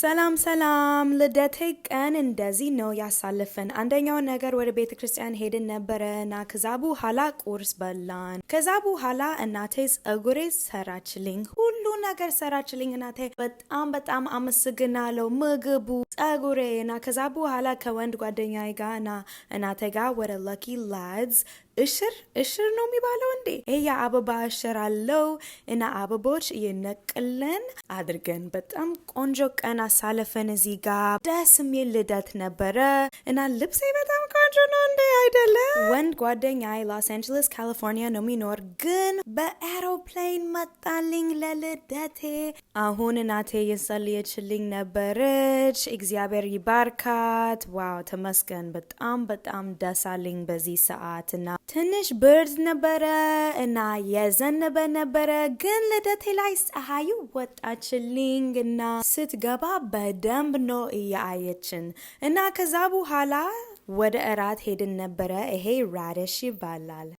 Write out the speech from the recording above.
ሰላም ልደቴ ቀን እንደዚህ ነው ያሳልፈን። አንደኛው ነገር ወደ ቤተ ክርስቲያን ሄድን ነበረና ከዛ በኋላ ቁርስ በላን። ከዛ በኋላ እናቴ ፀጉሬ ሰራችልኝ፣ ሁሉ ነገር ሰራችልኝ። እናቴ በጣም አመሰግናለሁ። ምግቡ፣ ፀጉሬ እና ከዛ በኋላ ከወንድ ጓደኛዬ ጋር እና እናቴ ጋር ወደ ለኪ ላድስ እሽር ነው የሚባለው እንዴ? ይሄ አበባ እሽር አለው እና አበቦች እየነቅልን አድርገን በጣም ቆንጆ ቀን አሳለፈን። እዚህ ጋር ደስ የሚል ልደት ነበረ እና ልብሴ በጣም ቆንጆ ነው እንዴ አይደለ? ወንድ ጓደኛዬ ሎስ አንጀለስ ካሊፎርኒያ ነው የሚኖር፣ ግን በኤሮፕሌን መጣልኝ ለልደቴ። አሁን እናቴ የጸለየችልኝ ነበረች። እግዚአብሔር ይባርካት። ዋው ተመስገን። በጣም ደስ አለኝ በዚህ ሰዓት እና ትንሽ ብርድ ነበረ እና የዘነበ ነበረ፣ ግን ልደቴ ላይ ፀሐዩ ወጣችልኝ እና ስትገባ በደንብ ነው እያየችን እና ከዛ በኋላ ወደ እራት ሄድን ነበረ። ይሄ ራዲሽ ይባላል።